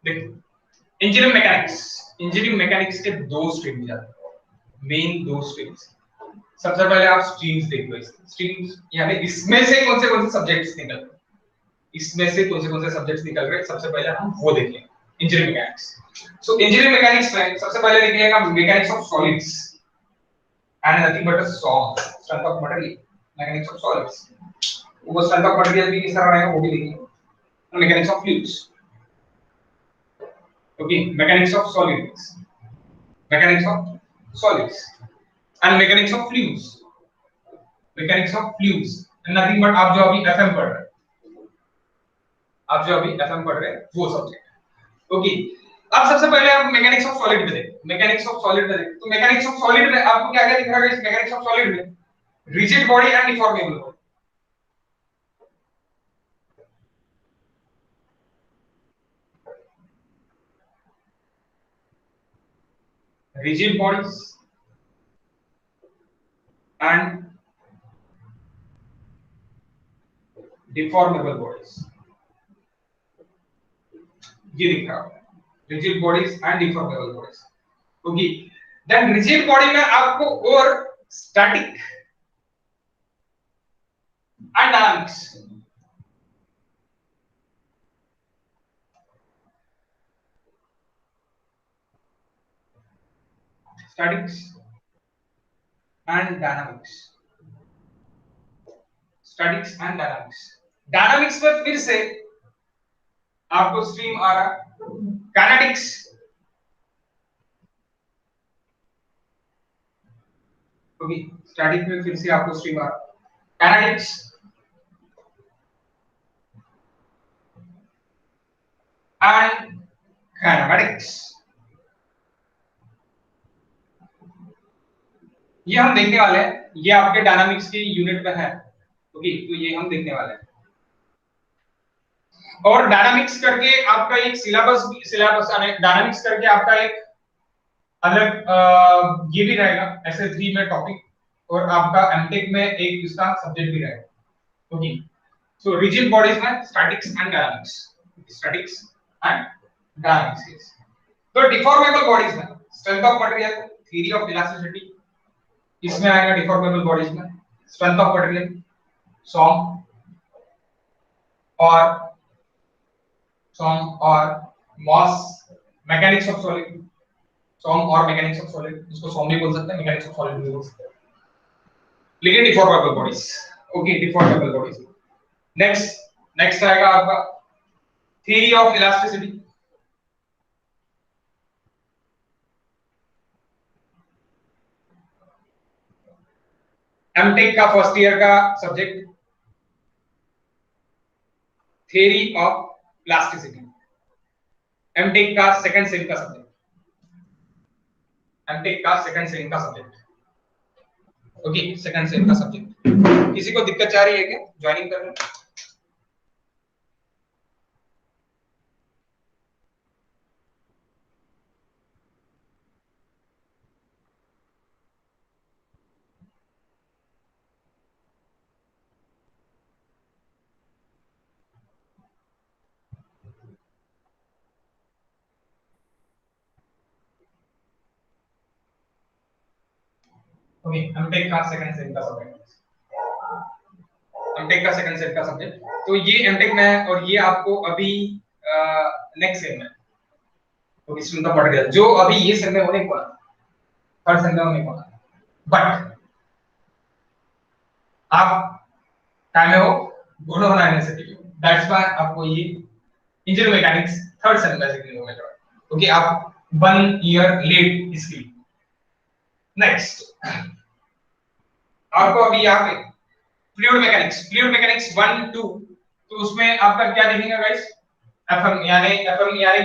देखो engineering mechanics के दो स्ट्रीम जाते हैं, मेन दो स्ट्रीम्स। सबसे पहले आप स्ट्रीम्स देख लो, स्ट्रीम्स यानी इसमें से कौन से सब्जेक्ट्स निकल रहे, इसमें से कौन से सब्जेक्ट्स निकल रहे हैं, सबसे पहले हम वो देखें इंजीनियरिंग मैकेनिक्स। सो इंजीनियरिंग मैकेनिक्स में सबसे पहले देखिएगा mechanics of solids and nothing but a solve strength of material, mechanics of solids. वो स्ट्रेंथ ऑफ मटेरियल भी किस तरह रहेगा वो भी देखेंगे। Mechanics of fluids, okay, mechanics of solids, mechanics of solids and mechanics of fluids, mechanics of fluids and nothing but आप जो अभी एफएम पढ़ रहे हैं, आप जो अभी एफएम पढ़ रहे हैं वो सब्जेक्ट। ओके, अब सबसे पहले आप मैकेनिक्स ऑफ सॉलिड में देखो, मैकेनिक्स ऑफ सॉलिड में देखो। तो मैकेनिक्स ऑफ सॉलिड में आपको क्या क्या दिख रहा है इस मैकेनिक्स ऑफ सॉलिड में? Rigid body and deformable body. Rigid bodies and deformable bodies, ये दिख रहा है, rigid bodies and deformable bodies. Okay, then rigid body में आपको और static and dynamics, statics and dynamics, statics and dynamics. Dynamics में फिर से आपको स्ट्रीम आ रहा काइनेटिक्स, ओके, स्टैटिक में फिर से आपको स्ट्रीम आ रहा काइनेटिक्स एंड काइनेमेटिक्स। ये हम देखने वाले हैं, ये आपके डायनामिक्स की यूनिट में है, ओके, तो ये हम देखने वाले हैं। और डायनामिक्स करके आपका एक सिलेबस डायनामिक्स करके आपका एक अलग ये भी रहेगा SS3 में टॉपिक, और आपका एमटेक में एक इसका सब्जेक्ट भी रहेगा, ओके। सो रिजिड बॉडीज में statics and dynamics, statics and dynamics. तो डिफॉर्मेबल बॉडीज में strength of material, theory of elasticity, इसमें आएगा डिफॉर्मेबल बॉडीज में स्ट्रेंथ ऑफ मटेरियल, सॉम और मॉस, मैकेनिक्स ऑफ सॉलिड, सॉम और मैकेनिक्स ऑफ सॉलिड, इसको सॉम भी बोल सकते हैं, मैकेनिक्स ऑफ सॉलिड भी बोल सकते हैं, लेकिन deformable bodies, okay, deformable bodies. Next आएगा आपका थ्योरी ऑफ इलास्टिसिटी, एमटेक का फर्स्ट ईयर का subject, theory of elasticity, MTech का सेकंड सेम का सब्जेक्ट, एमटेक का सेकंड सेम का सब्जेक्ट, ओके, सेकंड सेम का सब्जेक्ट। किसी को दिक्कत आ रही है क्या ज्वाइनिंग करने में? ओके, एमटेक का सेकंड सेम का सब्जेक्ट, एमटेक का सेकंड सेम का सब्जेक्ट। तो ये एमटेक में है और ये आपको अभी नेक्स्ट सेम में, ओके, स्ट्रेंथ ऑफ मटेरियल जो अभी ये सेम में होने को है, थर्ड सेम में होने को है, बट आप टाइम में हो दोनों बनाने से, दैट्स व्हाई आपको ये इंजीनियरिंग मैकेनिक्स थर्ड सेम में सीखने को मिल रहा है, ओके, आप 1 ईयर लेट इसकी। नेक्स्ट आपको अभी यहाँ पे फ्लूइड मैकेनिक्स 1 2, तो उसमें आपका क्या देखेंगे गाइस? एफएम यानी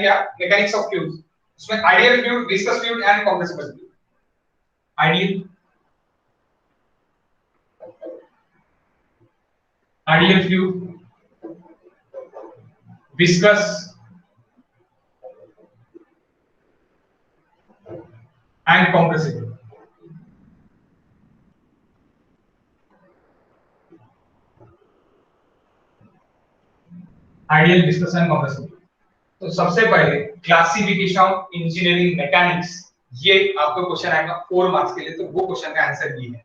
क्या? Mechanics of fluids. उसमें ideal fluid, viscous fluid and compressible fluid. Ideal fluid, viscous and compressible. Ideal, viscous and compressible. तो सबसे पहले क्लासिफिकेशन ऑफ इंजीनियरिंग मैकेनिक्स, ये आपको क्वेश्चन आएगा 4 मार्क्स के लिए, तो वो क्वेश्चन का आंसर ये है।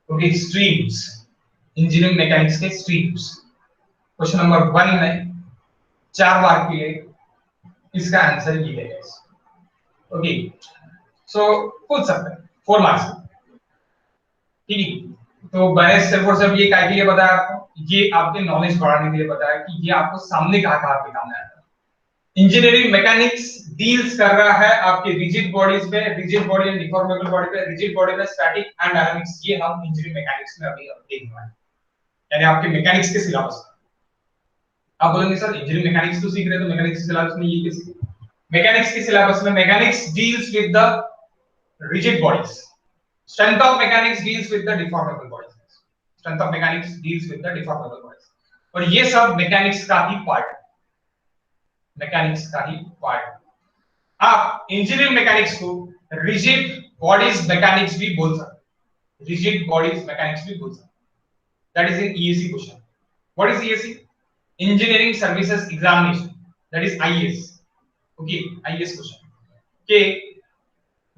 ओके, स्ट्रीम्स, इंजीनियरिंग मैकेनिक्स के स्ट्रीम्स, क्वेश्चन नंबर 1 में 4 मार्क के लिए इसका आंसर ये है। ओके, सो पूछ सकते हैं 4 मार्क्स, ठीक है। तो मैंने सिर्फ और सिर्फ ये काय के लिए बताया आपको, ये आपके नॉलेज बढ़ाने के लिए बताया कि ये आपको सामने कहाँ पे काम आएगा। इंजीनियरिंग मैकेनिक्स डील्स कर रहा है आपके रिजिड बॉडीज पे, rigid body and deformable body पे, रिजिड बॉडी में स्टैटिक एंड डायनामिक्स, ये हम इंजीनियरिंग मैकेनिक्स में अभी देखने वाले हैं, यानी आपके मैकेनिक्स के सिलेबस में। आप बोलेंगे सर इंजीनियरिंग मैकेनिक्स तो सीख रहे हैं, तो मैकेनिक्स के सिलेबस में ये किस, मैकेनिक्स के सिलेबस में mechanics deals with the rigid bodies, strength of mechanics deals with the deformable bodies, strength of mechanics deals with the deformable bodies, और ये सब मैकेनिक्स का ही पार्ट है, मैकेनिक्स का ही पार्ट। आप इंजीनियरिंग मैकेनिक्स को रिजिड बॉडीज मैकेनिक्स भी बोल सकते हैं, रिजिड बॉडीज मैकेनिक्स भी बोल सकते हैं, that is in EAC question. What is EAC? Engineering services examination, that is IAS. Okay, IAS question के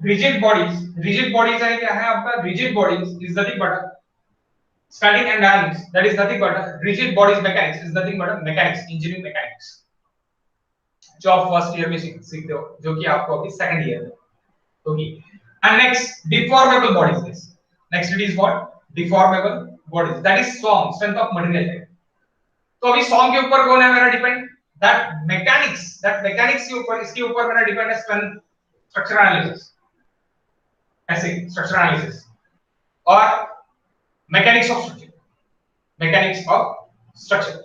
रिजिड बॉडीज है, क्या है आपका? Rigid bodies is nothing but static and dynamics, that is nothing but rigid bodies mechanics is nothing but mechanics, engineering mechanics, जो आप first year में सीखते हो, जो कि आपको अभी सेकंड ईयर में। Okay, and next deformable bodies, next it is what? Deformable bodies, that is song, strength of material. तो अभी सॉन्ग के ऊपर कौन है मेरा डिपेंड? दैट मैकेनिक्स के ऊपर, इसके ऊपर मेरा डिपेंड है स्ट्रेंथ, स्ट्रक्चर एनालिसिस, ऐसे स्ट्रक्चर एनालिसिस और mechanics of structure, mechanics of structure.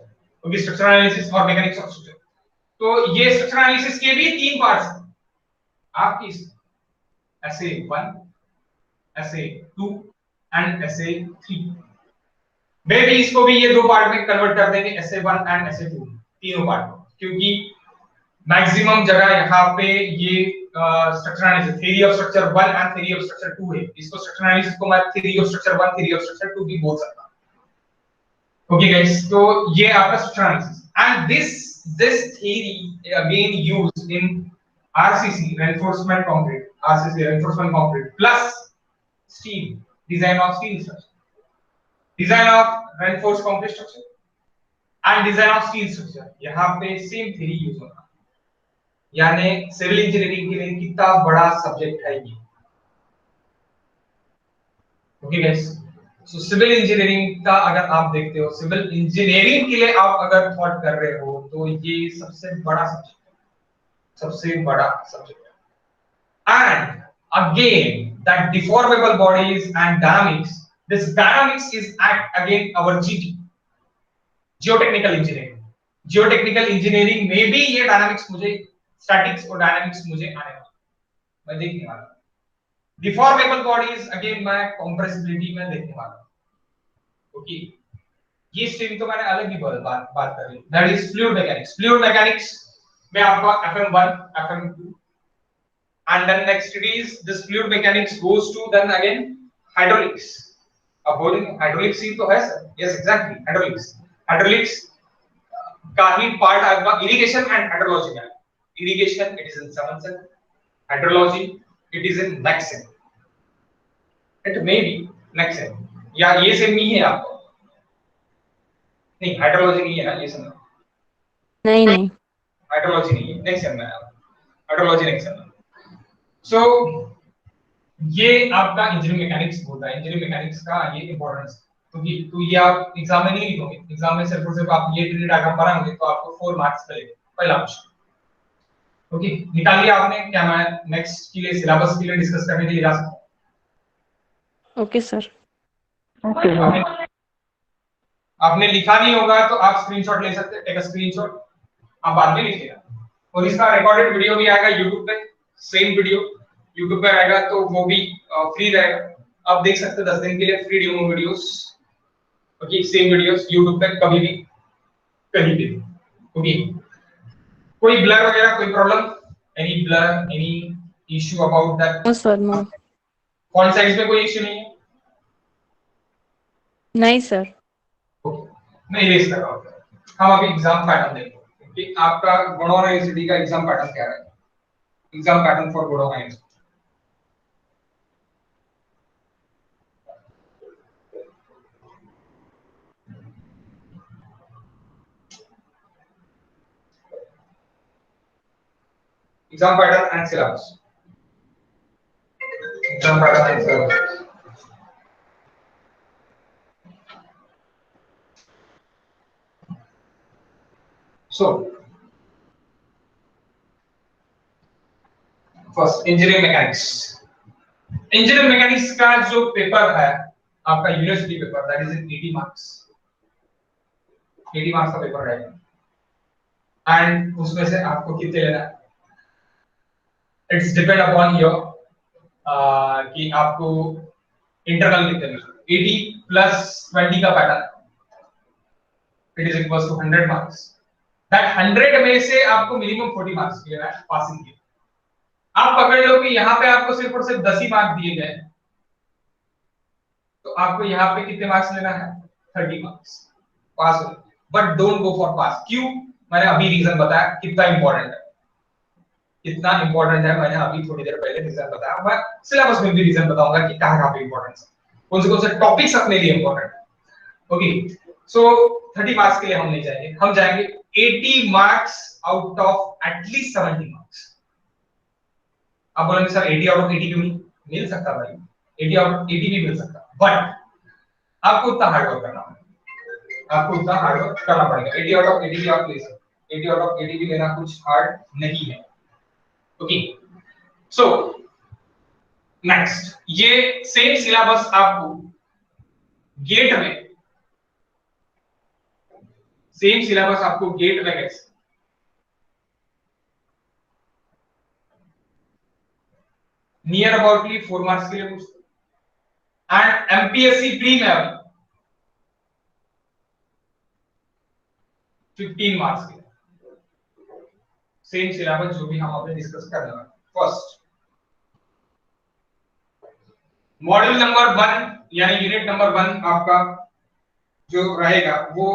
Okay, structure analysis और मैकेनिक्स ऑफ स्ट्रक्चर। तो ये स्ट्रक्चर एनालिसिस के भी 3 पार्ट्स हैं आपकी, ऐसे 1, ऐसे 2 एंड ऐसे 3। मे भी इसको भी ये 2 पार्ट में कन्वर्ट कर देंगे, ऐसे 1 एंड ऐसे 2, तीनों पार्ट, क्योंकि मैक्सिमम जगह यहाँ पे ये structure analysis, theory of structure 1 and theory of structure 2 है। इसको स्ट्रक्चर एनालिसिस को मैं theory of structure 1, theory of structure 2 भी बोल सकता हूं। ओके गाइस, तो ये आपका structure analysis, and this theory again used in RCC, reinforcement concrete, RCC reinforcement concrete plus steel, design of steel structure, design of reinforced concrete structure and design of steel structure, यहां पे same theory use होगा। यानी civil engineering के लिए कितना बड़ा subject है ये। Okay guys, so civil engineering का अगर आप देखते हो, सिविल इंजीनियरिंग के लिए आप अगर थॉट कर रहे हो, तो ये सबसे बड़ा सब्जेक्ट है, सबसे बड़ा सब्जेक्ट है। And again that deformable bodies and dynamics, this dynamics is at again our GT, geotechnical engineering. Geotechnical engineering में भी ये डायनामिक्स मुझे, स्टैटिक्स और डायनामिक्स मुझे आने वाला, मैं देखने वाला। डिफॉर्मेबल बॉडीज अगेन मैं कंप्रेसिबिलिटी में देखने वाला। ओके, ये स्ट्रीम तो मैंने अलग ही बात कर ली, that is fluid mechanics. Fluid mechanics में आपका FM1, FM2 and then next it is this fluid mechanics goes to then again hydraulics. अब बोलेंगे हाइड्रोलिक्स ही तो है सर, यस एग्जैक्टली, हाइड्रोलिक्स का ही पार्ट आएगा इरिगेशन एंड हाइड्रोलॉजी में। Irrigation it is in 7th same, hydrology it is in next same, it may be next same, या ये same ही है आपको? नहीं, हाइड्रोलॉजी नहीं है ना ये सेम? नहीं, हाइड्रोलॉजी नहीं है, नेक्स्ट सेम में हाइड्रोलॉजी नेक्स्ट सेम। सो ये आपका इंजीनियरिंग मैकेनिक्स होता है, इंजीनियरिंग मैकेनिक्स का ये इंपॉर्टेंस, क्योंकि तो ये आप एग्जाम में नहीं लिखोगे, एग्जाम में सिर्फ और सिर्फ आप ये ट्री डायग्राम बनाओगे तो आपको 4 मार्क्स मिलेंगे पहला क्वेश्चन। ओके, निकाल लिया आपने? क्या मैं नेक्स्ट के लिए सिलेबस के लिए डिस्कस करने के लिए जा सकता हूं? Okay sir. ओके, आपने लिखा नहीं होगा तो आप स्क्रीनशॉट ले सकते हैं, टेक अ स्क्रीनशॉट, आप बाद में लिखिएगा। और इसका रिकॉर्डेड वीडियो भी आएगा YouTube पे, सेम वीडियो YouTube पे आएगा, तो वो भी फ्री रहेगा, आप देख सकते हैं 10 दिन के लिए free demo videos. Okay, same videos YouTube पे कभी भी कहीं भी। ओके, कोई ब्लर वगैरह, कोई problem, any blur, any issue about that? No sir, no. Font size में कोई इशू नहीं है? नहीं सर। ओके, मैं इरेज कर रहा हूं, हम अभी एग्जाम पैटर्न देखते हैं। कि आपका गुड़गांव यूनिवर्सिटी का एग्जाम पैटर्न क्या है, exam pattern for Gurgaon university. Exam pattern and syllabus, exam pattern and syllabus. So, first engineering mechanics. Engineering mechanics का जो पेपर है आपका university paper, that is in 80 marks, 80 marks का पेपर रहेगा। एंड उसमें से आपको कितने लेना है, इट्स डिपेंड अपॉन योर कि आपको इंटरनल कितने लेना है। 80 प्लस 20 का pattern, it is equals to 100 marks. That 100 में से आपको मिनिमम 40 मार्क्स लेना है पासिंग के। आप पकड़ लो कि यहाँ पे आपको सिर्फ और सिर्फ 10 ही मार्क्स दिए गए, तो आपको यहाँ पे कितने मार्क्स लेना है, 30 मार्क्स पास हो। बट डोंट गो फॉर पास। क्यों? मैंने अभी रीजन बताया कितना इंपॉर्टेंट है, कितना इंपॉर्टेंट है। मैंने अभी थोड़ी देर पहले रीजन बताया, मैं सिलेबस में भी रीजन बताऊंगा कि कहां पे इंपॉर्टेंस है, कौन से टॉपिक्स अपने लिए इंपॉर्टेंट है। ओके, सो 30 मार्क्स के लिए हम नहीं जाएंगे, हम जाएंगे 80 marks out of at least 70 marks. आप बोलेंगे सर 80 आउट ऑफ 80 क्यों नहीं? मिल सकता भाई, 80 आउट ऑफ 80 भी मिल सकता, बट आपको उतना हार्ड वर्क करना पड़ेगा, आपको उतना हार्ड वर्क करना पड़ेगा। 80 आउट ऑफ 80 भी आप ले सकते, 80 आउट ऑफ 80 भी लेना कुछ हार्ड नहीं है। ओके, सो नेक्स्ट, ये सेम सिलेबस आपको गेट में, सेम सिलेबस आपको गेट में कैसे नियर अबाउटली 4 मार्क्स के लिए पूछते, एंड एमपीएससी प्री में अभी 15 मार्क्स के सेम सिलेबस जो भी हम अभी डिस्कस कर रहे हैं। फर्स्ट मॉड्यूल नंबर 1 यानी यूनिट नंबर 1 आपका जो रहेगा वो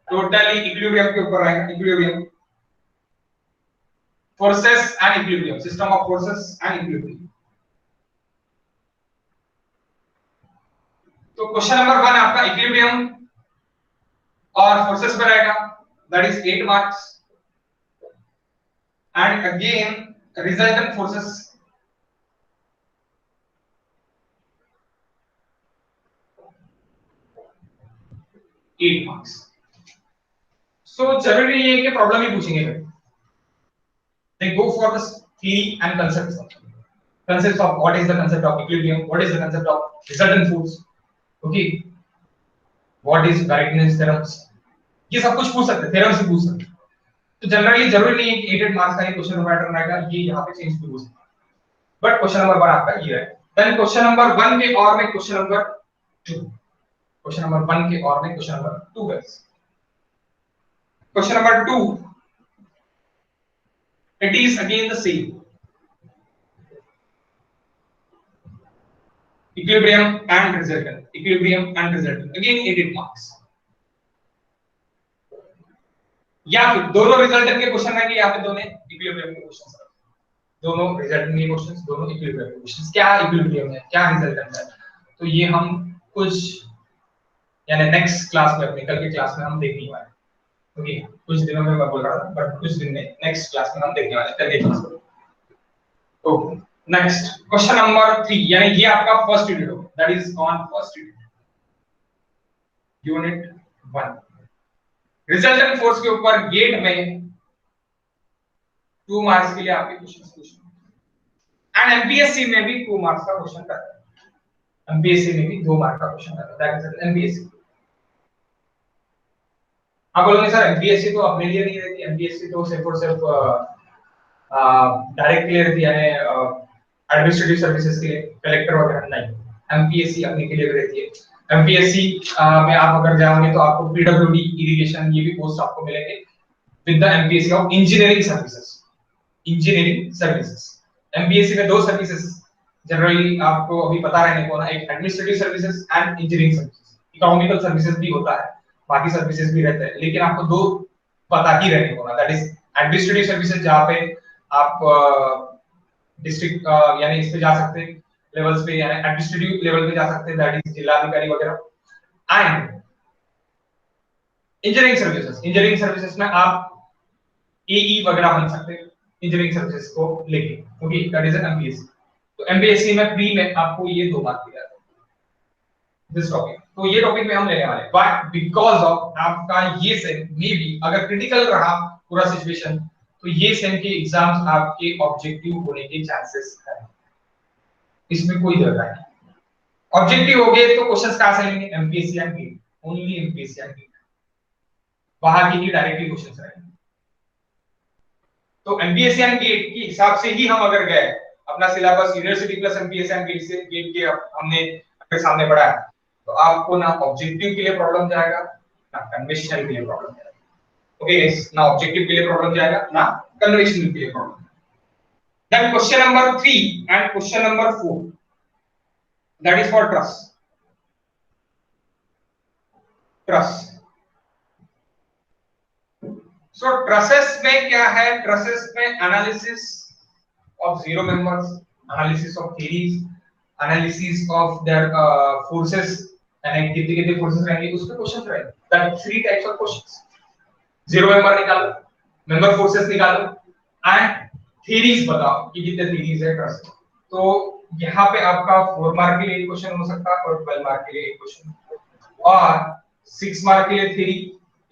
टोटली इक्विलिब्रियम के ऊपर रहेगा। Equilibrium, forces and equilibrium, system of forces and equilibrium. तो क्वेश्चन नंबर 1 आपका इक्विलिब्रियम और फोर्सेस पर रहेगा, that is 8 marks. And again resultant forces, eight marks. So जरूरी नहीं है कि प्रॉब्लम ही पूछेंगे, they go for the theory and concepts of what is the concept of equilibrium, what is the concept of resultant force, okay, what is Directness theorems, ये सब कुछ पूछ सकते हैं, थ्योरम से पूछ सकते हैं। तो जनरली जरूरी नहीं है कि 8 मार्क्स का ये क्वेश्चन पैटर्न रहेगा, ये यहाँ पे चेंज भी हो सकता है। बट क्वेश्चन नंबर 1 आपका ये है। देन क्वेश्चन नंबर 1 के और में क्वेश्चन नंबर 2, क्वेश्चन नंबर 1 के और में question number 2 guys. Question number 2, it is again the same, equilibrium and resultant, equilibrium and resultant, again 8 marks। या फिर दोनों रिजल्टेंट के क्वेश्चन रहेंगे, या फिर दोनों इक्विलिब्रियम के क्वेश्चन, दोनों रिजल्टेंट के क्वेश्चंस, दोनों इक्विलिब्रियम के क्वेश्चंस। क्या इक्विलिब्रियम है, क्या रिजल्टेंट है, तो ये हम कुछ यानी नेक्स्ट क्लास में, अपने कल की क्लास में हम देखने वाले हैं। ओके, कुछ दिनों में मैं बोल रहा था, बट कुछ दिन में नेक्स्ट क्लास में हम देखने वाले हैं, कल की क्लास में। ओके, नेक्स्ट क्वेश्चन नंबर 3, यानी ये आपका फर्स्ट यूनिट होगा, that is on first unit 1। Resultant force के ऊपर गेट में 2 मार्क्स के लिए आपके क्वेश्चंस पूछे, एंड एमपीएससी में भी 2 मार्क्स का क्वेश्चन करता है, एमपीएससी में भी 2 मार्क्स का क्वेश्चन करता है, दैट इज एमपीएससी। आप बोलोगे सर एमपीएससी तो अपने लिए नहीं रहती, एमपीएससी तो सिर्फ और सिर्फ डायरेक्ट के लिए रहती है, एडमिनिस्ट्रेटिव सर्विसेज के लिए, कलेक्टर वगैरह नहीं, एमपीएससी अपने के लिए रहती है। एमपीएससी में आप अगर जाओगे तो आपको पीडब्ल्यूडी, इरिगेशन, ये भी पोस्ट आपको मिलेंगे with the MPSC of engineering services, engineering services. MPSC में 2 सर्विसेज जनरली आपको अभी पता रहने को ना, एक administrative services and engineering services. Economical services भी होता है, बाकी सर्विसेज भी रहते हैं, लेकिन आपको 2 पता ही रहने को ना, दैट इज एडमिनिस्ट्रेटिव सर्विसेज, जहाँ पे आप डिस्ट्रिक्ट यानी इस पे जा सकते हैं लेवल्स पे, यानी एडमिनिस्ट्रेटिव लेवल पे जा सकते हैं, दैट इज जिलाधिकारी वगैरह। एंड इंजीनियरिंग सर्विसेज में आप एई वगैरह बन सकते हैं इंजीनियरिंग सर्विसेज को लेके, okay, that is an MPSC. तो एमपीएससी में प्री में आपको ये 2 मार्क दिया जाता है दिस टॉपिक, तो ये टॉपिक में हम लेने वाले हैं, बट बिकॉज ऑफ आपका ये सेम मे बी अगर क्रिटिकल रहा पूरा सिचुएशन तो ये सेम के एग्जाम्स आपके ऑब्जेक्टिव होने के चांसेस है, इसमें कोई डर नहीं। ऑब्जेक्टिव हो गए तो क्वेश्चंस कहां से लेंगे, MPSC and GATE, only MPSC and GATE, बाहर के ही डायरेक्टली क्वेश्चंस रहेंगे। तो एमपीएससी एंड गेट के हिसाब से ही हम अगर गए, अपना syllabus university plus MPSC and GATE के हमने आपके सामने पढ़ा है, तो आपको ना ऑब्जेक्टिव के लिए प्रॉब्लम जाएगा ना कन्वेंशनल के लिए प्रॉब्लम जाएगा, ओके, ना ऑब्जेक्टिव के लिए प्रॉब्लम जाएगा ना कन्वेंशनल के लिए problem. Then question number 3 and question number 4, that is for trust. So trusses में क्या है, ट्रसेस में analysis of zero members, analysis of theories, analysis of their forces, यानी कितने कितने फोर्सेस रहेंगे उसके क्वेश्चंस रहेंगे, that 3 types of questions. Zero member निकालो, मेंबर फोर्सेस निकालो एंड थ्योरीज बताओ कि कितने थ्योरीज है ट्रस्ट। तो यहाँ पे आपका 4 मार्क के लिए एक क्वेश्चन हो सकता है और 12 मार्क के लिए एक क्वेश्चन, और 6 मार्क के लिए थ्योरी,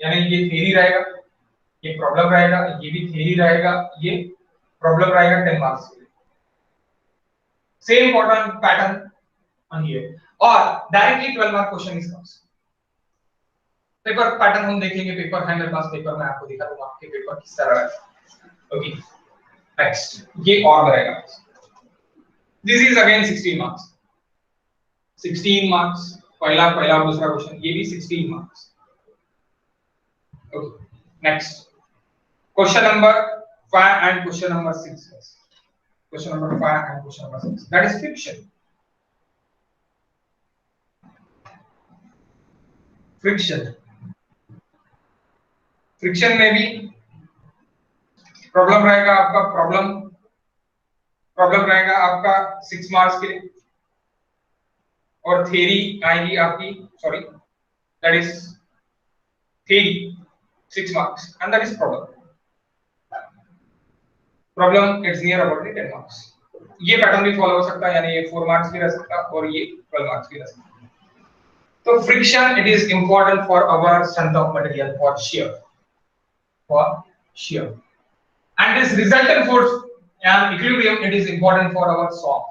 यानी ये थ्योरी रहेगा, ये प्रॉब्लम रहेगा, ये भी थ्योरी रहेगा, ये प्रॉब्लम रहेगा 10 मार्क्स के लिए। सेम पैटर्न on here, और directly 12 mark question is comes. Paper pattern हम देखेंगे, पेपर है मेरे पास, पेपर में आपको दिखा दूंगा आपके पेपर किस तरह है, ओके। नेक्स्ट ये और रहेगा, this is again 16 marks, 16 marks, पहला दूसरा क्वेश्चन, ये भी 16 marks, okay. Next question number 5 and question number 6, question number 5 and question number 6, that is friction. Friction में भी प्रॉब्लम रहेगा आपका, प्रॉब्लम रहेगा आपका 6 मार्क्स के लिए, और थ्योरी आएगी आपकी, sorry that is theory 6 marks and that is problem it's near about 10 marks. ये पैटर्न भी फॉलो हो सकता है, यानी ये 4 मार्क्स भी रह सकता है और ये 12 मार्क्स भी रह सकता है। तो friction it is important for our strength of material, for shear, and this resultant force and equilibrium it is important for our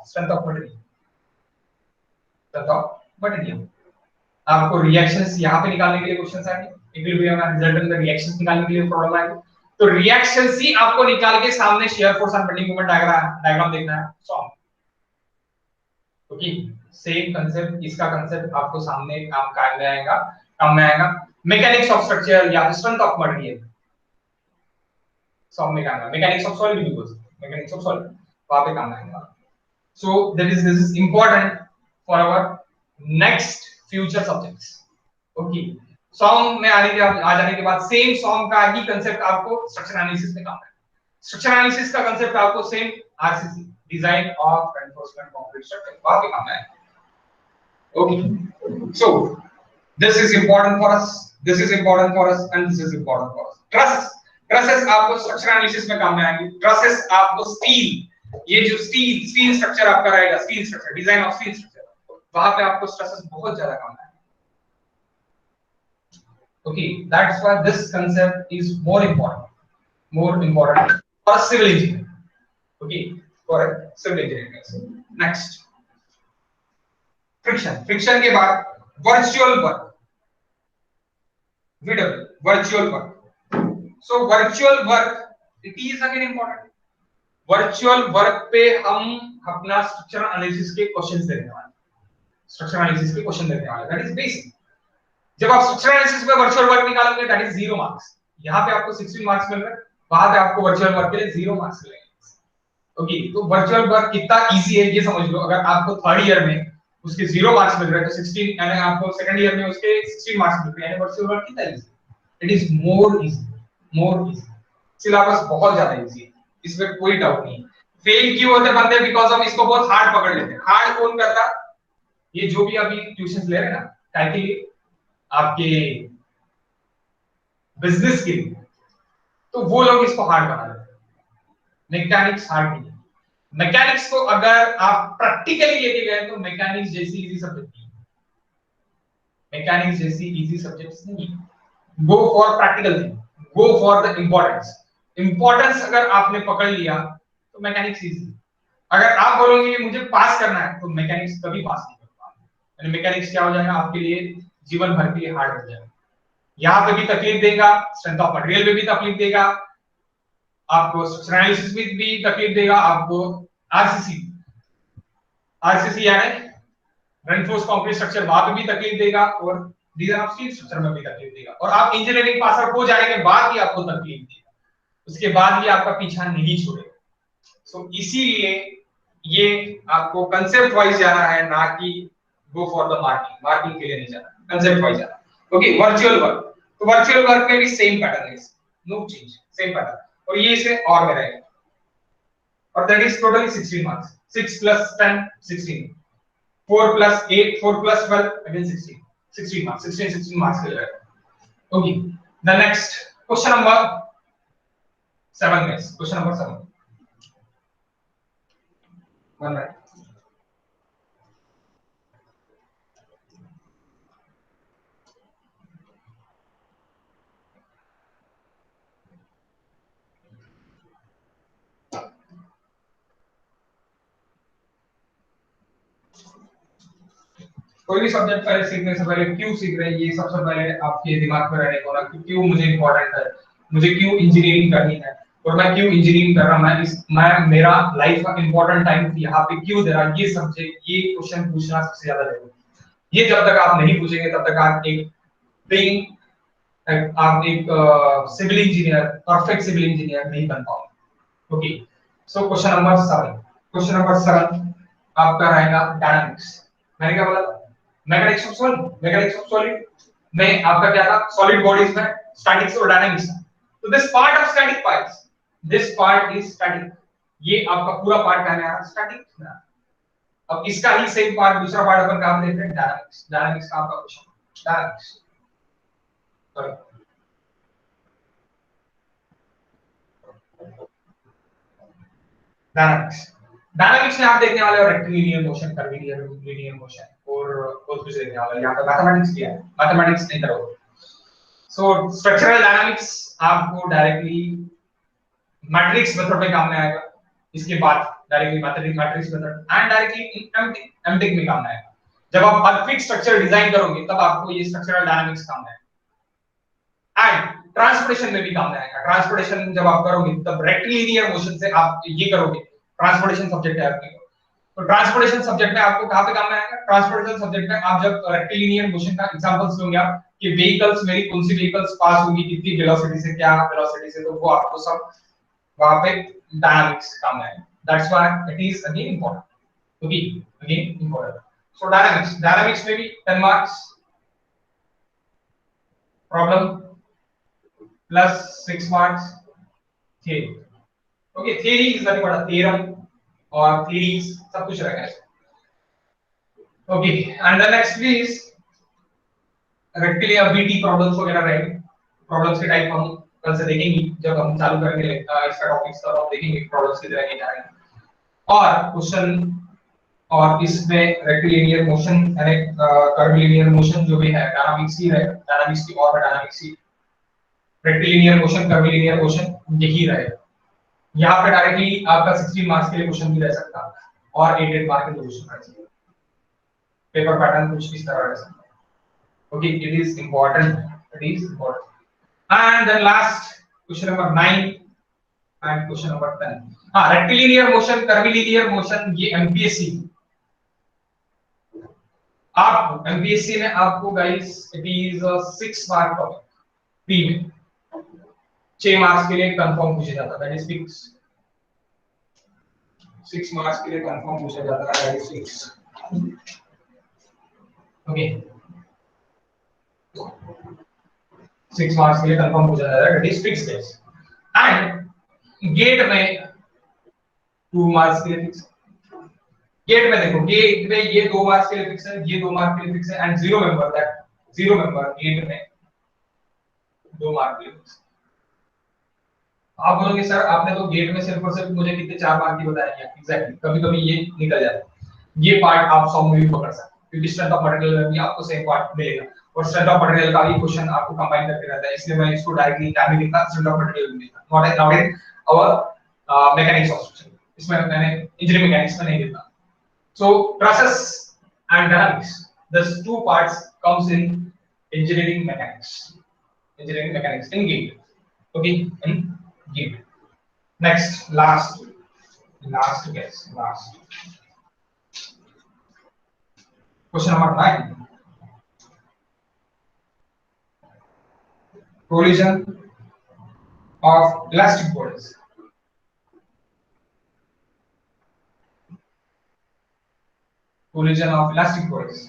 strength of material। आपको रिएक्शंस यहाँ पे निकालने के लिए क्वेश्चंस आएंगे, इक्विलिब्रियम एंड रिजल्टेंट में रिएक्शंस निकालने के लिए प्रॉब्लम आएगी, तो रिएक्शंस ही आपको निकाल के सामने shear force and bending moment diagram देखना है, सॉल्व, ओके। सेम कांसेप्ट, इसका कांसेप्ट आपको सामने काम में आएगा मैकेनिक्स ऑफ स्ट्रक्चर या स्ट्रेंथ ऑफ मटेरियल, सॉल्व में काम आएगा, mechanics of solid universe, mechanics of solid वहां पे काम आएगा। So this is important for our next future subjects, okay. Song में आ जाने के बाद सेम सॉन्ग का ही कांसेप्ट आपको स्ट्रक्चर एनालिसिस में काम है, स्ट्रक्चर एनालिसिस का कांसेप्ट आपको same RCC, design of reinforcement concrete structure, वहां पे काम है, okay. So this is important for us, this is important for us and this is important for us. Trusses आपको स्ट्रक्चर एनालिसिस में काम में आएंगे, ट्रसेस आपको स्टील, ये जो स्टील स्ट्रक्चर आपका रहेगा, steel structure, design of steel structure, वहां पे आपको ट्रसेस बहुत ज्यादा काम में आएंगे, okay. That's why this concept is more important for civil engineer, okay, for civil engineer. Next friction के बाद virtual work, virtual work. So virtual work it is again important, virtual work पे हम अपना स्ट्रक्चर एनालिसिस के questions देने वाले, that is basic. जब आप स्ट्रक्चर एनालिसिस में वर्चुअल वर्क निकालोगे दैट इज 0 मार्क्स, यहां पे आपको 16 मार्क्स मिल रहे हैं, वहां पे आपको वर्चुअल वर्क के लिए 0 मार्क्स मिलेंगे, ओके। तो वर्चुअल वर्क कितना इजी है ये समझ लो, अगर आपको थर्ड ईयर में उसके 0 मार्क्स मिल रहे हैं तो 16 यानी आपको सेकंड ईयर में उसके 16 मार्क्स मिल रहे हैं, यानी वर्चुअल वर्क कितना easy, it is more easy, more easy, syllabus बहुत ज्यादा इजी है, इसमें कोई डाउट नहीं। फेल क्यों होते बंदे? बिकॉज हम इसको बहुत हार्ड पकड़ लेते हैं। हार्ड कौन करता? ये जो भी अभी ट्यूशन ले रहे हैं ना, क्या के लिए? आपके बिजनेस के लिए, तो वो लोग इसको हार्ड बना देते हैं। मैकेनिक्स हार्ड नहीं है। मैकेनिक्स को अगर आप प्रैक्टिकली लेके गए तो मैकेनिक्स जैसी इजी सब्जेक्ट नहीं है, मैकेनिक्स जैसी इजी सब्जेक्ट्स नहीं है। Go for practical thing, go for the importance. Importance अगर आपने पकड़ लिया तो मैकेनिक्स इजी। अगर आप बोलोगे कि मुझे पास करना है तो मैकेनिक्स कभी पास नहीं कर पाओगे। यानी मैकेनिक्स क्या हो जाएगा आपके लिए? जीवन भर के लिए हार्ड हो जाएगा। यहां पे भी तकलीफ देगा, स्ट्रेंथ ऑफ मटेरियल में भी तकलीफ देगा, आपको स्ट्रक्चरल एनालिसिस में भी तकलीफ देगा, आपको आरसीसी आरसीसी यानी रेनफोर्स कंक्रीट स्ट्रक्चर वहां पे भी तकलीफ देगा, और डिजाइन ऑफ स्टील स्ट्रक्चर में भी तकलीफ देगा। और आप इंजीनियरिंग पास आउट हो जाने के बाद भी आपको तकलीफ देगा, उसके बाद भी आपका पीछा नहीं छोड़ेगा। सो इसीलिए ये आपको कंसेप्ट वाइज जाना है, ना कि go for the marking. Marking के लिए नहीं जाना, कंसेप्ट वाइज जाना। ओके, वर्चुअल वर्क, तो वर्चुअल वर्क में भी सेम पैटर्न है, नो चेंज, सेम पैटर्न। और ये इसे और में रहेगा, और that is totally 16 marks. 6 + 10 16, 4 + 8 4 + 12 again 16, 16 marks, 16 marks के लिए। Okay, the next question number 7 guys, question number 7 one right. कोई भी सब्जेक्ट पहले सीखने से पहले क्यों सीख रहे हैं, ये सबसे पहले आपके दिमाग में रहने को ना, कि क्यों मुझे इंपॉर्टेंट है, मुझे क्यों इंजीनियरिंग करनी है, और मैं क्यों इंजीनियरिंग कर रहा हूं, मैं मेरा लाइफ का इंपॉर्टेंट टाइम यहाँ पे क्यों दे रहा। ये सब्जेक्ट, ये क्वेश्चन पूछना सबसे ज्यादा जरूरी है। ये जब तक आप नहीं पूछेंगे तब तक आप एक being आप एक civil engineer, perfect civil engineer नहीं बन पाओगे। Okay, so question number 7, question number 7 आपका रहेगा डायनामिक्स। मैंने क्या बोला? Mechanics of solid, mechanics of solid में आपका क्या था? सॉलिड बॉडीज में स्टैटिक्स और डायनामिक्स। तो this part of static parts, this part is static. ये आपका पूरा पार्ट क्या है? स्टैटिक में। अब इसका ही सेम पार्ट, दूसरा पार्ट अपन काम देखते हैं, डायनामिक्स। डायनामिक्स का आपका question, dynamics, sorry dynamics. Dynamics में आप देखने वाले हो रेक्टिलिनियर मोशन, कर्वीलिनियर मोशन, और बहुत कुछ देखने वाले हो। यहाँ पे मैथमेटिक्स किया है, मैथमेटिक्स नहीं करोगे। सो स्ट्रक्चरल डायनामिक्स आपको डायरेक्टली मैट्रिक्स मेथड में काम में आएगा। इसके बाद directly matrix method and directly MTech में काम में आएगा। जब आप अर्थक्वेक स्ट्रक्चर डिजाइन करोगे तब आपको ये स्ट्रक्चरल डायनामिक्स काम में आएगा। एंड ट्रांसपोर्टेशन में भी काम में आएगा। ट्रांसपोर्टेशन जब आप करोगे तब रेक्टिलिनियर मोशन से आप ये करोगे, ट्रांसपोर्टेशन सब्जेक्ट है आपकी। तो ट्रांसपोर्टेशन सब्जेक्ट में आपको कहां पे काम में आएगा? ट्रांसपोर्टेशन सब्जेक्ट में आप जब रेक्टिलिनियर मोशन का एग्जांपल्स लोगे आप, कि व्हीकल्स, मेरी कौन सी व्हीकल्स पास होगी, कितनी वेलोसिटी से, क्या वेलोसिटी से, तो वो आपको सब वहां पे डायनामिक्स काम में आएगा। That's why it is again important. Okay, again important. So dynamics में भी 10 marks, problem plus 6 marks, theory. Okay, theory is nothing but theorem और थ्योरीज सब कुछ रहेगा। Okay, and the next please rectilinear BT problems वगैरह रहेंगे। Problems के type हम कल से देखेंगे, जब हम चालू करेंगे इसका टॉपिक्स, तब हम देखेंगे प्रॉब्लम्स किस तरह के क्या रहेंगे। और क्वेश्चन, और इसमें रेक्टिलिनियर मोशन यानी कर्वीलिनियर मोशन जो भी है, डायनामिक्स ही रहेगा। डायनामिक्स की और डायनामिक्स ही, रेक्टिलिनियर मोशन, कर्वीलिनियर मोशन यही रहेगा। यहाँ पे डायरेक्टली आपका 16 मार्क्स के लिए क्वेश्चन भी रह सकता है, और 8 मार्क्स के लिए क्वेश्चन रह सकता है। पेपर पैटर्न कुछ इस तरह रह सकता है। Okay, it is important, it is important. And then last question number 9 and question number 10। हां, रेक्टिलिनियर मोशन, कर्वीलिनियर मोशन, ये एमपीएससी आपको, एमपीएससी में आपको guys it is 6 mark topic, pre में 6 मार्क्स के लिए कंफर्म पूछा जाता है, दैट इज फिक्स। 6 मार्क्स के लिए कंफर्म पूछा जाता है, that is fix. Okay, 6 marks के लिए कंफर्म हो जाता है, that is fix case. And GATE में 2 मार्क्स के लिए फिक्स। गेट में देखो, गेट में ये 2 मार्क्स के लिए फिक्स है, ये 2 मार्क्स के लिए फिक्स है, and zero member that zero member GATE में 2 मार्क्स के लिए फिक्स। आप बोलोगे सर आपने तो गेट में सिर्फ और सिर्फ मुझे कितने 4 मार्क की बताया है। एग्जैक्टली, कभी-कभी ये निकल जाता है। ये पार्ट आप सॉल्व में भी पकड़ सकते हैं क्योंकि स्ट्रेंथ ऑफ मटेरियल में भी आपको सेम पार्ट मिलेगा और स्ट्रेंथ ऑफ मटेरियल का भी क्वेश्चन आपको कंबाइन करके रहता है, इसलिए मैं इसको डायरेक्टली क्या नहीं लिखता, स्ट्रेंथ ऑफ मटेरियल में लिखता, not in our mechanics of structure. इसमें मैंने इंजीनियरिंग मैकेनिक्स में नहीं लिखा। So process and dynamics, these two parts comes in engineering mechanics. Engineering mechanics in GATE. Okay, in GATE. Next, last guess, last. Question number 9. Collision of elastic bodies. Collision of elastic bodies.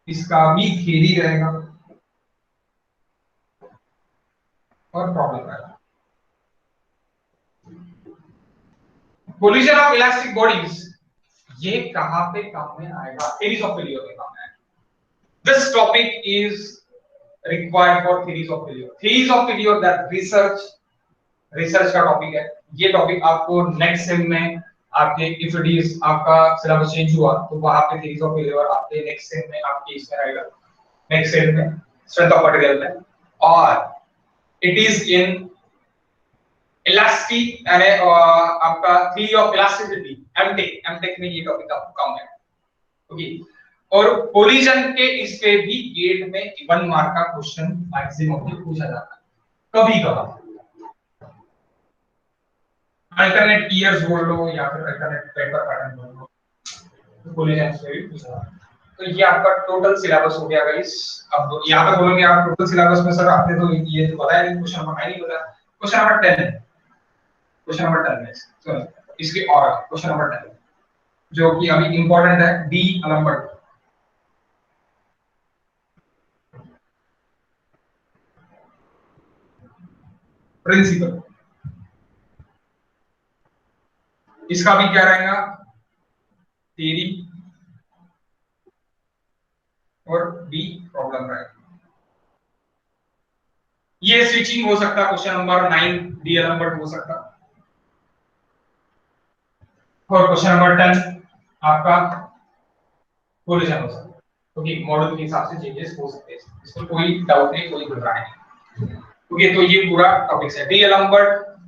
इसका भी theory रहेगा और problem रहेगा। Collision of elastic bodies ये कहां पे काम में आएगा? Theories of failure में काम में आएगा। This topic is required for theories of failure. Theories of failure that research का टॉपिक है। ये टॉपिक आपको नेक्स्ट सेम में आपके इफ इट इज आपका सिलेबस चेंज हुआ तो वहां पे theories of failure आपके नेक्स्ट सेम में आपके इसमें रहेगा, नेक्स्ट सेम में स्ट्रेंथ ऑफ मटेरियल में, और इट इज इन इलास्टिक यानी आपका थ्योरी ऑफ इलास्टिसिटी एमटेक में ये टॉपिक आपको कम है। ओके, और कोलिजन के इस पे भी गेट में 1 मार्क का क्वेश्चन मैक्सिमम पूछा जाता है कभी कभार। अल्टरनेट ईयर्स बोल लो या फिर अल्टरनेट पेपर पैटर्न बोल लो, तो कोलिजन से भी पूछा जाता है। तो ये आपका टोटल सिलेबस हो गया गाइस। अब यहां पे बोलोगे आप टोटल सिलेबस में सर आपने तो ये तो बताया नहीं, क्वेश्चन नंबर 9 नहीं बताया। Question number 10 question number 10 next, तो इसके और क्वेश्चन नंबर 10 जो कि अभी इंपॉर्टेंट है, डी नंबर प्रिंसिपल। इसका भी क्या रहेगा, थ्योरी और बी प्रॉब्लम रहेगा। ये स्विचिंग हो सकता है, क्वेश्चन नंबर 9 डी नंबर हो सकता है, और क्वेश्चन नंबर 10 आपका कोलिजन हो सकता है। क्योंकि मॉडल के हिसाब से चेंजेस हो सकते हैं, इसमें कोई डाउट नहीं, कोई घबराहट नहीं। ओके, तो ये पूरा टॉपिक है। डी नंबर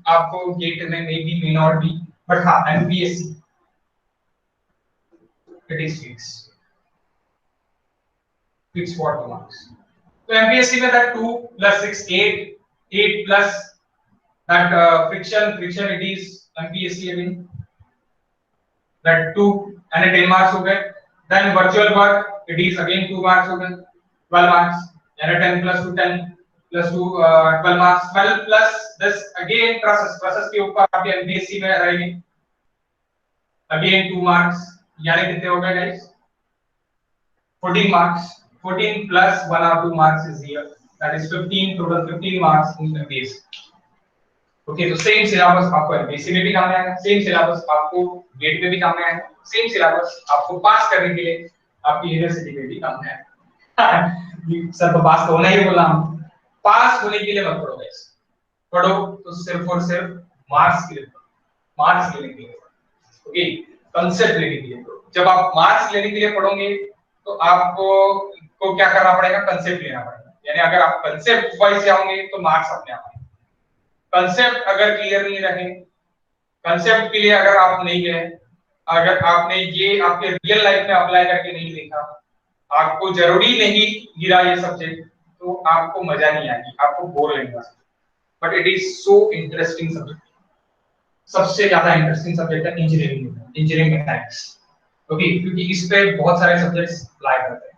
आपको गेट में may be may not be, but हां MPSC it is fix for the marks. तो एमपीएससी में that 2 + 6 8 plus that friction it is MPSC again that 2 and 10 marks हो गए। then virtual work it is again 2 marks हो गए, 12 marks, and 10 plus 2 10 plus 2 12 marks, 12 plus this again process के ऊपर आपके MPSC में रहेंगे again 2 marks, यानी कितने हो गए guys 14 marks, 14 plus 1 or 2 marks is here, that is 15, total 15 marks in MPSC। Okay, तो सेम सिलेबस आपको एमपीएससी में भी काम में आएगा, सेम सिलेबस आपको गेट में भी काम में आएगा, सेम सिलेबस आपको पास करने के लिए आपकी यूनिवर्सिटी में भी काम में आएगा। सर तो पास तो होना ही बोला हम, पास होने के लिए मत पढ़ो गाइस, पढ़ो तो सिर्फ और सिर्फ मार्क्स के लिए, मार्क्स लेने के लिए। ओके, कांसेप्ट लेने के लिए। जब आप मार्क्स लेने के लिए पढ़ोगे तो आपको क्या करना पड़ेगा, कांसेप्ट लेना पड़ेगा। यानी अगर आप कांसेप्ट वाइज जाओगे तो मार्क्स अपने आप। कंसेप्ट अगर क्लियर नहीं रहे, कंसेप्ट के लिए अगर आप नहीं गए, अगर आपने ये आपके रियल लाइफ में अप्लाई करके नहीं देखा, आपको जरूरी नहीं गिरा ये सब्जेक्ट, तो आपको मजा नहीं आएगी, आपको बोर लगेगा। But it is so interesting subject, सबसे ज्यादा इंटरेस्टिंग सब्जेक्ट है इंजीनियरिंग मैथमेटिक्स। ओके, क्योंकि इस पे बहुत सारे सब्जेक्ट्स अप्लाई करते हैं।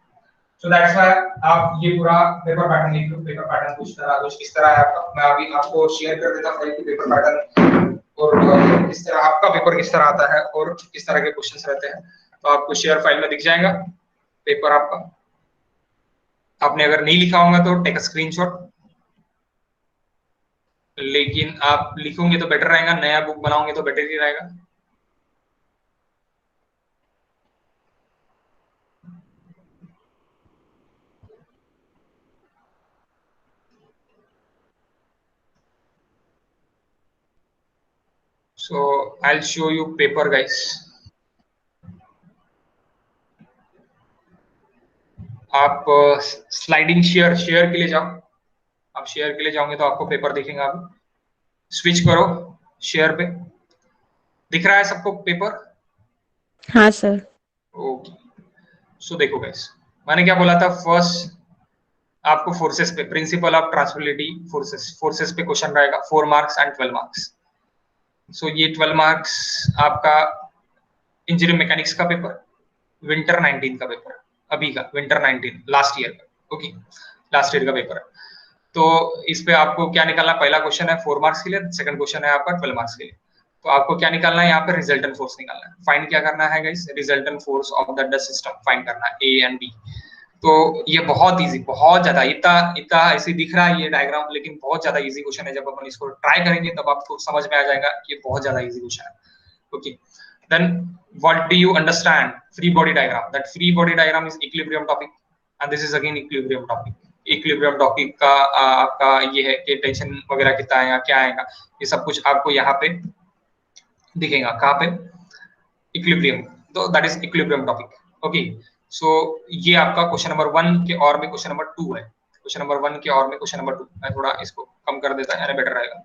So that's why आप ये पूरा पेपर पैटर्न देख लो, पेपर पैटर्न कुछ किस तरह है आपका। मैं अभी आपको शेयर कर देता हूँ कि पेपर पैटर्न और किस तरह आपका पेपर किस तरह आता है और किस तरह के क्वेश्चंस रहते हैं। तो आपको शेयर फाइल में दिख जाएगा पेपर आपका। आपने अगर नहीं लिखा होगा तो टेक अ स्क्रीनशॉट, लेकिन आप लिखोगे तो बेटर रहेगा, नया बुक बनाओगे तो बेटर ही रहेगा। So I'll show you paper guys. आप स्लाइडिंग शेयर के लिए जाओ, आप शेयर के लिए जाओगे तो आपको पेपर दिखेगा। आप स्विच करो शेयर पे, दिख रहा है सबको पेपर? हाँ सर। ओके, सो देखो गाइस, मैंने क्या बोला था, फर्स्ट आपको फोर्सेस पे, प्रिंसिपल ऑफ ट्रांसफिलिटी फोर्सेस पे क्वेश्चन रहेगा, 4 मार्क्स एंड 12 मार्क्स। सो ये 12 मार्क्स आपका इंजीनियरिंग मैकेनिक्स का पेपर, विंटर 19 का पेपर, अभी का विंटर 19 लास्ट ईयर का, ओके लास्ट ईयर का पेपर है। तो इस पे आपको क्या निकालना, पहला क्वेश्चन है 4 मार्क्स के लिए, सेकंड क्वेश्चन है आपका 12 मार्क्स के लिए। तो आपको क्या निकालना है यहाँ पे, रिजल्टेंट फोर्स निकालना है। फाइंड क्या करना है guys, resultant force of the dust system find करना है, ए एंड बी। तो ये बहुत इजी, बहुत ज्यादा, इतना इतना ऐसे दिख रहा है ये डायग्राम, लेकिन बहुत ज्यादा इजी क्वेश्चन है। जब अपन इसको ट्राई करेंगे तब आपको समझ में आ जाएगा कि ये बहुत ज्यादा इजी क्वेश्चन है। Okay, then what do you understand free body diagram? That free body diagram is equilibrium topic, and this is again equilibrium topic. Equilibrium topic का आपका ये है कि टेंशन वगैरह कितना आएगा, क्या आएगा, ये सब कुछ आपको यहाँ पे दिखेगा। कहाँ पे, इक्विलिब्रियम, तो that is equilibrium topic. Okay, so ये आपका क्वेश्चन नंबर 1 के और में क्वेश्चन नंबर 2 है। क्वेश्चन नंबर 1 के और में क्वेश्चन नंबर 2, मैं थोड़ा इसको कम कर देता है, बेटर रहेगा।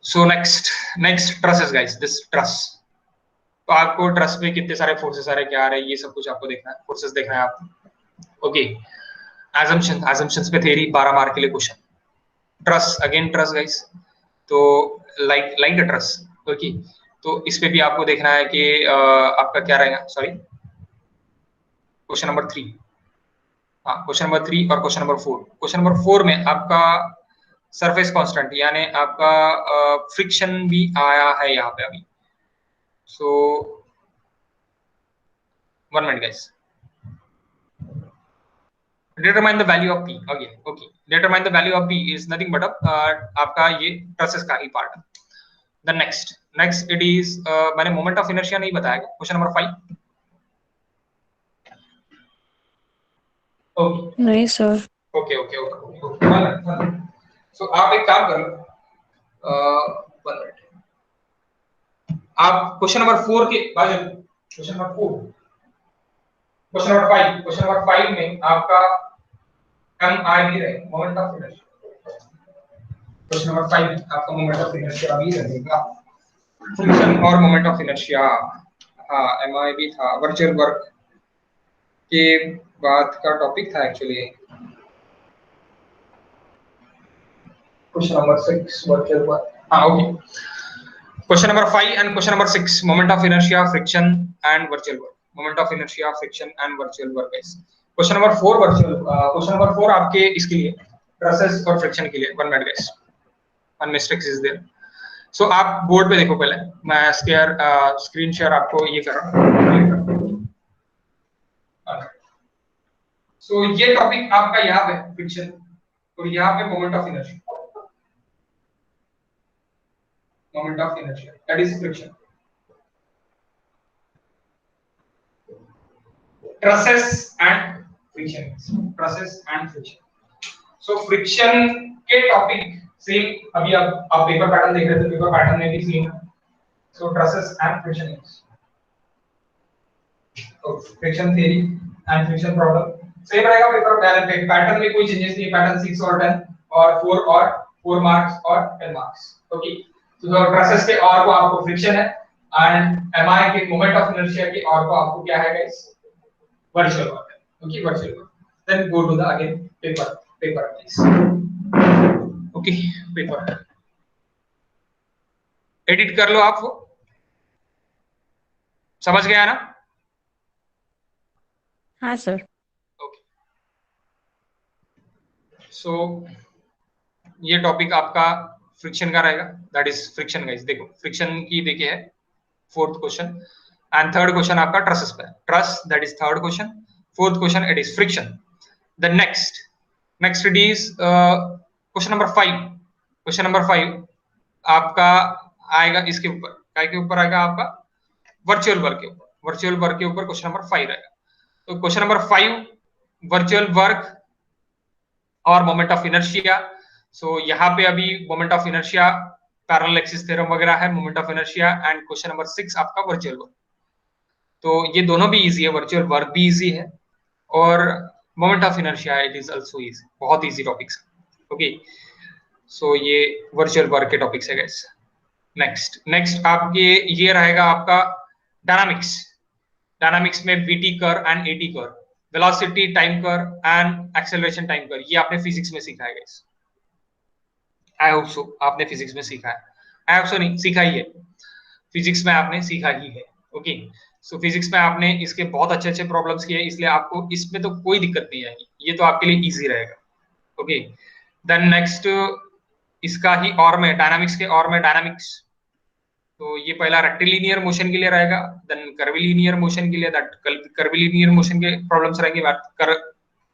So next trusses guys, this truss. तो आपको ट्रस में कितने सारे फोर्सेस आ रहे, क्या आ रहे, ये सब कुछ आपको देखना है, फोर्सेस देखना है आपको। ओके, assumptions पे थ्योरी 12 मार्क के लिए question. Truss, again truss guys, तो लाइक अ ट्रस। ओके, तो इस पे भी आपको देखना है कि आपका क्या रहेगा, सॉरी क्वेश्चन नंबर 3, हाँ क्वेश्चन नंबर 3 और क्वेश्चन नंबर 4। क्वेश्चन नंबर 4 में आपका सरफेस कांस्टेंट यानी आपका फ्रिक्शन भी आया है यहाँ पे अभी। सो 1 minute guys, determine the value of p again. Okay, determine the value of p is nothing but आपका ये ट्रसेस का ही पार्ट है। the next it is मैंने मोमेंट ऑफ इनर्शिया नहीं बताया, क्वेश्चन नंबर 5। ओके नहीं सर। ओके ओके ओके, सो आप एक काम कर लो, 1 मिनट, आप क्वेश्चन नंबर 4 के बाद, question number 4, question number 5, question number 5 में आपका एम आई भी रहे, moment of inertia. Question number 5 आपका मोमेंट ऑफ इनर्शिया भी रहेगा, फ्रिक्शन और मोमेंट ऑफ इनर्शिया। हाँ एमआई भी था, वर्चुअल वर्क के बाद का टॉपिक था actually. Question number 6 virtual work, हाँ okay, question number 5 and question number 6, moment of inertia, friction and virtual work, moment of inertia, friction and virtual work guys. Question number 4 virtual, question number 4 आपके इसके लिए trusses और friction के लिए। 1 minute guys, one mistake is there. So आप board पे देखो, पहले मैं स्क्रीन शेयर आपको ये कर रहा हूँ। सो ये टॉपिक आपका यहाँ पे फ्रिक्शन और यहाँ पे moment of inertia, moment of inertia that is friction, trusses and friction, trusses and friction. So friction के टॉपिक सेम, अभी आप पेपर पैटर्न देख रहे थे, पेपर पैटर्न में भी सेम है। सो ट्रसेस एंड फ्रिक्शन, तो friction theory and friction problem same रहेगा। पेपर पैटर्न में कोई चेंजेस नहीं, पैटर्न 6 और 10 और 4 मार्क्स और 10 मार्क्स। ओके, तो ट्रसेस के और को आपको फ्रिक्शन है, एंड एमआई के मोमेंट ऑफ इनर्शिया के और को आपको क्या है गाइस, वर्चुअल वर्क है। Okay, virtual work, then go to the again paper please. Okay, paper edit कर लो आप, वो समझ गया ना? हाँ सर। ओके, सो ये टॉपिक आपका फ्रिक्शन का रहेगा, दैट इज फ्रिक्शन गाइस। देखो फ्रिक्शन की देखिए है 4th question, and 3rd question आपका ट्रसेस पे, truss that is 3rd question, 4th question it is friction. The next it is question number 5। Question number 5 आपका आएगा इसके ऊपर, काय के ऊपर आएगा आपका, वर्चुअल वर्क के ऊपर। वर्चुअल वर्क के ऊपर क्वेश्चन नंबर 5 रहेगा। तो क्वेश्चन नंबर 5, वर्चुअल वर्क और मोमेंट ऑफ इनर्शिया। सो यहाँ पे अभी moment of inertia, parallel axis theorem वगैरह है, moment of inertia, and question number 6 आपका वर्चुअल वर्क। तो ये दोनों भी इजी है, वर्चुअल वर्क भी इजी है और moment of inertia it is also easy, बहुत इजी टॉपिक्स। ओके, सो ये वर्चुअल वर्क के टॉपिक्स है गाइस। नेक्स्ट आपके ये रहेगा आपका डायनामिक्स। डायनामिक्स में VT curve and eighty curve, velocity time curve and acceleration time curve, ये आपने फिजिक्स में सीखा है गाइस। आई होप सो आपने फिजिक्स में सीखा है। आई होप सो नहीं, सीखा ही है, फिजिक्स में आपने सीखा ही है। ओके, सो फिजिक्स में आपने इसके बहुत अच्छे अच्छे प्रॉब्लम्स किए, इसलिए आपको इसमें तो कोई दिक्कत नहीं आएगी, ये तो आपके लिए इजी रहेगा। ओके, देन नेक्स्ट इसका ही और में डायनामिक्स के और में डायनामिक्स, तो ये पहला रेक्टिलिनियर मोशन के लिए रहेगा, देन कर्विलिनियर मोशन के लिए, दैट कर्विलिनियर मोशन के प्रॉब्लम्स रहेंगे।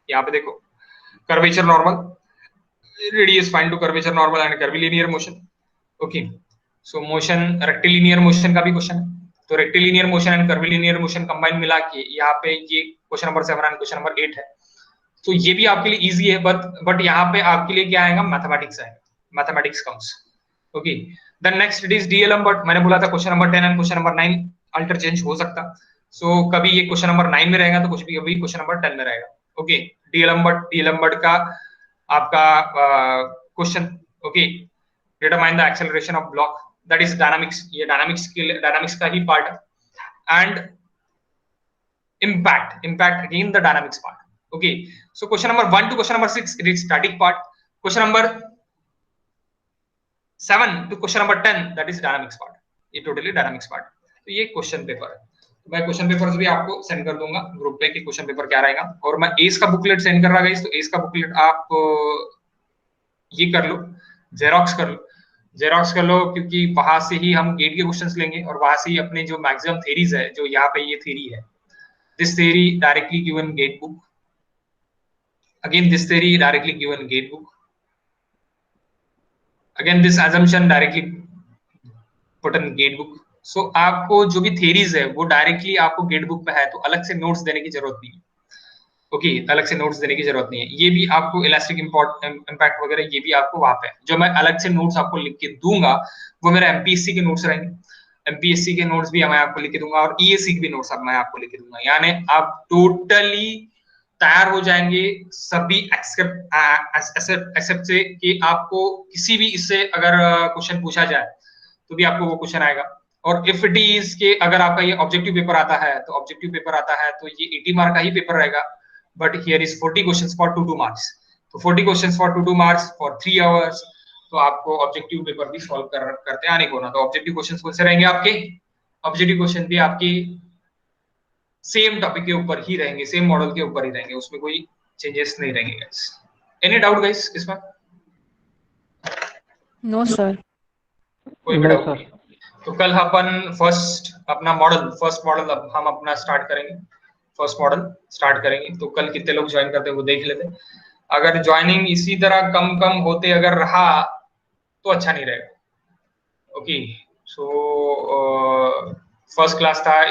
यहाँ पे देखो, curvature normal, radius find to curvature normal and curvilinear motion. Okay, so motion rectilinear motion का भी क्वेश्चन है, तो rectilinear motion and curvilinear motion combine मिला के यहाँ पे ये question number 7 and question number 8 है। तो ये भी आपके लिए इजी है, बट यहाँ पे आपके लिए क्या आएगा, मैथमेटिक्स आएगा, mathematics comes. Okay, then next it is DLM, but मैंने बोला था question number 10 and question number 9 alter change हो सकता, सो कभी ये क्वेश्चन नंबर 9 में रहेगा तो कुछ भी कभी क्वेश्चन नंबर 10 में रहेगा। ओके, डीएलएम बट का आपका question, okay, determine the acceleration of block, that is dynamics, ये डायनामिक्स का ही पार्ट है, and impact again the dynamics part. Okay, so question number 1 to question number 6 it is static part, question number 7 to question number 10 that is dynamics part, ये totally dynamics part। तो ये question paper है, तो मैं question paper भी आपको send कर दूंगा ग्रुप पे कि क्वेश्चन पेपर क्या रहेगा, और मैं एस का बुकलेट सेंड कर रहा गाइस, तो एस का बुकलेट आप ये कर लो, जेरोक्स कर लो, क्योंकि वहां से ही हम गेट के क्वेश्चंस लेंगे और वहां से ही अपने जो मैक्सिमम थ्योरीज है, जो यहाँ पे ये थ्योरी है, this theory directly given gate book, again this theory directly given gate book, again this assumption directly put in gate book। so आपको जो भी theories है वो डायरेक्टली आपको गेट बुक पे है, तो अलग से नोट्स देने की जरूरत नहीं है। ओके, अलग से नोट्स देने की जरूरत नहीं है, ये भी आपको इलास्टिक इम्पैक्ट वगैरह ये भी आपको वहां पे, जो मैं अलग से नोट्स आपको लिख के दूंगा वो मेरे एमपीएससी के नोट्स रहेंगे, एमपीएससी के नोट्स भी मैं आपको लिख के दूंगा, और ईएससी के भी नोट्स मैं आपको लिख के दूंगा, यानी आप टोटली तैयार हो जाएंगे सभी एक्सेप्ट से कि आपको किसी भी इससे अगर क्वेश्चन पूछा जाए तो भी आपको वो क्वेश्चन आएगा। और इफ इट इज के अगर आपका ये ऑब्जेक्टिव पेपर आता है, तो ऑब्जेक्टिव पेपर आता है तो ये 80 मार्क का ही पेपर रहेगा, but here is 40 questions for 2 marks, तो 40 questions for 2 marks for 3 hours, तो आपको ऑब्जेक्टिव पेपर भी सॉल्व करते आने को ना। तो ऑब्जेक्टिव क्वेश्चंस कौन से रहेंगे आपके, ऑब्जेक्टिव क्वेश्चन भी आपकी सेम टॉपिक के ऊपर ही रहेंगे, सेम मॉडल के ऊपर ही रहेंगे, उसमें कोई चेंजेस नहीं रहेंगे गाइस। एनी डाउट गाइस इसमें? No sir. कोई भी डाउट नहीं? तो कल अपन फर्स्ट मॉडल हम अपना स्टार्ट करेंगे, फर्स्ट मॉडल स्टार्ट करेंगे। तो कल कितने लोग ज्वाइन करते हैं वो देख लेते हैं, अगर ज्वाइनिंग इसी तरह कम होते अगर रहा तो अच्छा नहीं रहेगा। ओके, सो फर्स्ट क्लास था